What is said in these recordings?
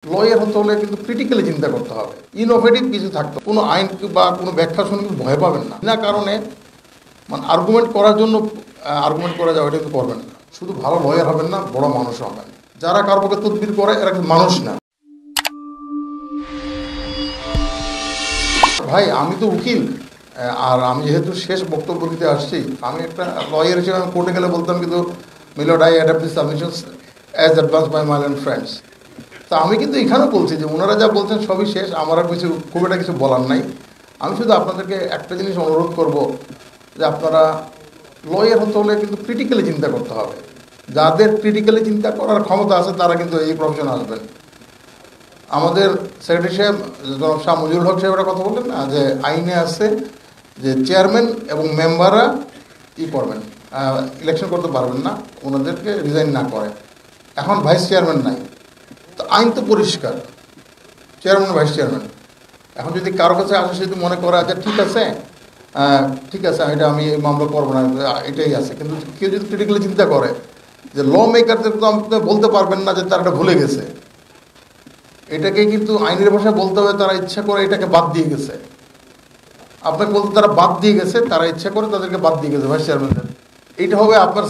Lawyer হতে হলে কিন্তু ক্রিটিক্যালি চিন্তা করতে হবে, ইনোভেটিভ কিছু থাকতে, কোনো আইন বা কোনো ব্যাখ্যা শুনে কিন্তু ভয় পাবেন না, না কারণে মানে আর্গুমেন্ট করার জন্য আর্গুমেন্ট করে যাওয়া, এটা কিন্তু করবেন না। শুধু ভালো লয়ার হবেন না, বড় মানুষ হবেন। যারা কারো পক্ষে তদবির করে এরা কিন্তু মানুষ না। ভাই আমি তো উকিল, আর আমি যেহেতু শেষ বক্তব্য দিতে আসছি, আমি একটা লয়ার হিসেবে আমি কোর্টে গেলে বলতাম কিন্তু milord I adapt this submissions as advance by my and friends. তা আমি কিন্তু এখানেও বলছি যে ওনারা যা বলছেন সবই শেষ, আমার আর কিছু খুব একটা কিছু বলার নাই। আমি শুধু আপনাদেরকে একটা জিনিস অনুরোধ করব যে আপনারা লয়ার হতে হলে কিন্তু ক্রিটিক্যালি চিন্তা করতে হবে। যাদের ক্রিটিক্যালি চিন্তা করার ক্ষমতা আছে তারা কিন্তু এই প্রফেশনে আসবেন। আমাদের সেক্রেটারি সাহেব জনাব শাহ মুজিবুল হক সাহেবের কথা বললেন না, যে আইনে আছে যে চেয়ারম্যান এবং মেম্বাররা করবেন, ইলেকশন করতে পারবেন না ওনাদেরকে রিজাইন না করে। এখন ভাইস চেয়ারম্যান নাই, তো আইন তো পরিষ্কার, চেয়ারম্যান ভাইস চেয়ারম্যান। এখন যদি কারো কাছে আসে যদি মনে করে আচ্ছা ঠিক আছে এটা আমি এই মামলা করবো না, এটাই আছে, কিন্তু কেউ যদি ক্রিটিক্যালি চিন্তা করে যে ল মেকারদের তো আপনি বলতে পারবেন না যে তারা এটা ভুলে গেছে, এটাকে কিন্তু আইনের ভাষায় বলতে হবে তারা ইচ্ছা করে এটাকে বাদ দিয়ে গেছে। আপনাকে বলতে তারা বাদ দিয়ে গেছে, তারা ইচ্ছা করে তাদেরকে বাদ দিয়ে গেছে ভাইস চেয়ারম্যানদের। এইটা হবে আপনার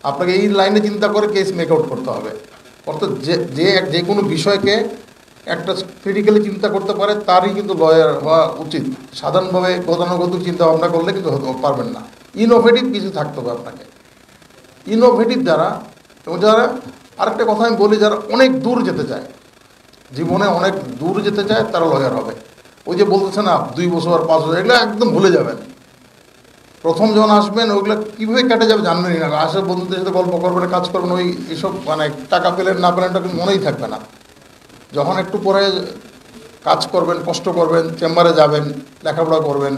আপনাকে এই লাইনে চিন্তা করে কেস মেক আউট করতে হবে। অর্থাৎ যে কোনো বিষয়কে একটা ক্রিটিক্যালি চিন্তা করতে পারে তারই কিন্তু লয়ার হওয়া উচিত। সাধারণভাবে গতানুগতিক চিন্তা ভাবনা করলে কিন্তু পারবেন না। ইনোভেটিভ কিছু থাকতে হবে আপনাকে, ইনোভেটিভ যারা, এবং যারা আরেকটা কথা আমি বলি, যারা অনেক দূর যেতে চায়, জীবনে অনেক দূর যেতে চায় তারা লয়ার হবে। ওই যে বলতেছে না 2 বছর 5 বছর, এগুলো একদম ভুলে যাবেন। প্রথম যখন আসবেন ওইগুলো কীভাবে কেটে যাবে জানবেনই না। আসে বন্ধুদের সাথে গল্প করবেন, কাজ করবেন, ওই এসব মানে টাকা পেলেন না পেলেন কিন্তু মনেই থাকবে না। যখন একটু পরে কাজ করবেন, কষ্ট করবেন, চেম্বারে যাবেন, লেখাপড়া করবেন,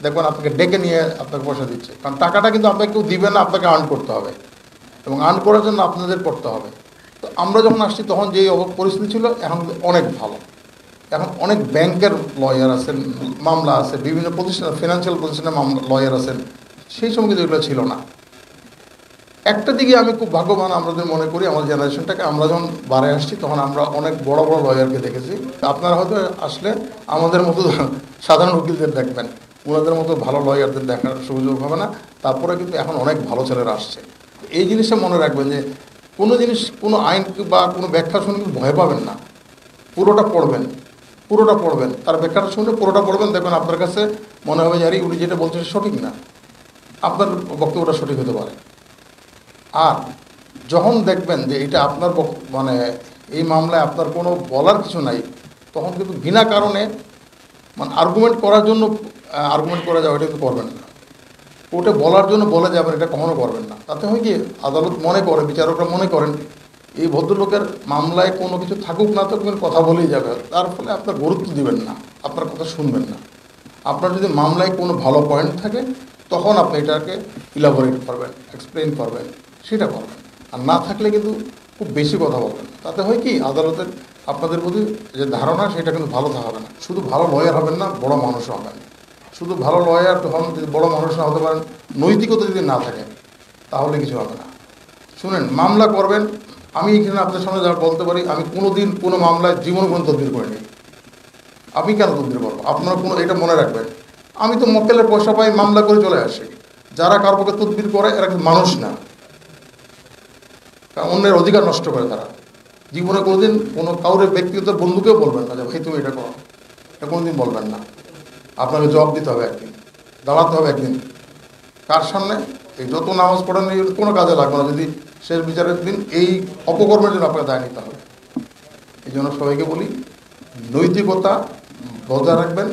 দেখবেন আপনাকে ডেকে নিয়ে আপনাকে পয়সা দিচ্ছে। কারণ টাকাটা কিন্তু আপনাকে কেউ দিবে না, আপনাকে আর্ন করতে হবে, এবং আর্ন করার জন্য আপনাদের করতে হবে। তো আমরা যখন আসছি তখন যেই পরিস্থিতি ছিল, এখন অনেক ভালো। এখন অনেক ব্যাংকের লয়ার আছেন, মামলা আছে, বিভিন্ন প্রতিষ্ঠান, ফিনান্সিয়াল প্রতিষ্ঠানে লয়ার আছেন, সেই সময় কিন্তু এগুলো ছিল না। একটা দিকে আমি খুব ভাগ্যবান আমাদের মনে করি, আমার জেনারেশনটাকে, আমরা যখন বারে আসছি তখন আমরা অনেক বড় বড় লয়ারকে দেখেছি। আপনারা হয়তো আসলে আমাদের মতো সাধারণ উকিলদের দেখবেন, ওনাদের মতো ভালো লয়ারদের দেখার সুযোগ হবে না। তারপরে কিন্তু এখন অনেক ভালো ছেলেরা আসছে। এই জিনিসটা মনে রাখবেন যে কোনো জিনিস, কোনো আইন বা কোনো ব্যাখ্যা শুনে কিন্তু ভয় পাবেন না, পুরোটা পড়বেন, তার ব্যাখ্যাটা শুনে পুরোটা পড়বেন, দেখবেন আপনার কাছে মনে হবে যে উনি যেটা বলছেন সঠিক না, আপনার বক্তব্যটা সঠিক হতে পারে। আর যখন দেখবেন যে এটা আপনার মানে এই মামলায় আপনার কোনো বলার কিছু নাই, তখন কিন্তু বিনা কারণে মানে আর্গুমেন্ট করার জন্য আর্গুমেন্ট করে যাওয়া, এটা কিন্তু করবেন না। কোর্টে বলার জন্য বলে যাবেন, এটা কখনো করবেন না। তাতে হয় কি, আদালত মনে করে, বিচারকরা মনে করেন এই ভদ্রলোকের মামলায় কোনো কিছু থাকুক না থাকুক কথা বলেই যাবে, তার ফলে আপনার গুরুত্ব দিবেন না, আপনার কথা শুনবেন না। আপনার যদি মামলায় কোনো ভালো পয়েন্ট থাকে তখন আপনি এটাকে ইলাবোরেট করবেন, এক্সপ্লেন করবেন, সেটা করবেন। আর না থাকলে কিন্তু খুব বেশি কথা বলবেন। তাতে হয় কি, আদালতের আপনাদের প্রতি যে ধারণা সেটা কিন্তু ভালো থাকবে না। শুধু ভালো লয়ার হবেন না, বড় মানুষ হবেন। শুধু ভালো লয়ার হন, যদি বড় মানুষ না হতে পারেন, নৈতিকতা যদি না থাকে, তাহলে কিছু হবে না। শুনেন, মামলা করবেন, আমি এখানে আপনার সামনে যা বলতে পারি, আমি কোনো দিন কোনো মামলায় জীবন কোনো তদবির করিনি। আমি কেন তদবির করবো? আপনারা এটা মনে রাখবেন, আমি তো মক্কেলের পয়সা পাই, মামলা করে চলে আসি। যারা কারো পক্ষে তদবির করে এরা কিন্তু মানুষ না, অন্যের অধিকার নষ্ট করে তারা। জীবনে কোনোদিন কোনো কাউরে ব্যক্তিগত বন্ধুকেও বলবেন না যে ভাই তুমি এটা করো, এটা কোনোদিন বলবেন না। আপনাকে জবাব দিতে হবে একদিন, দাঁড়াতে হবে একদিন। কার সামনে? এই যত নামাজ পড়েন কোনো কাজে লাগবে না যদি শেষ বিচারের দিন এই অপকর্মের জন্য আপনাকে দায় নিতে হবে। এই জন্য সবাইকে বলি, নৈতিকতা বজায় রাখবেন,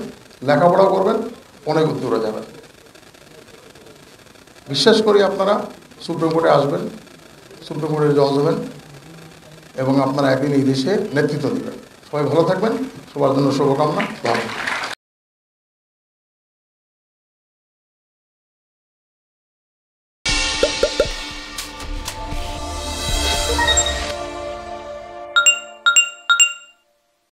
লেখাপড়া করবেন, অনেক দূরে যাবেন। বিশ্বাস করি আপনারা সুপ্রিম কোর্টে আসবেন, সুপ্রিম কোর্টে জজ হবেন, এবং আপনারা একদিন এই দেশে নেতৃত্ব দেবেন। সবাই ভালো থাকবেন, সবার জন্য শুভকামনা। ভালো।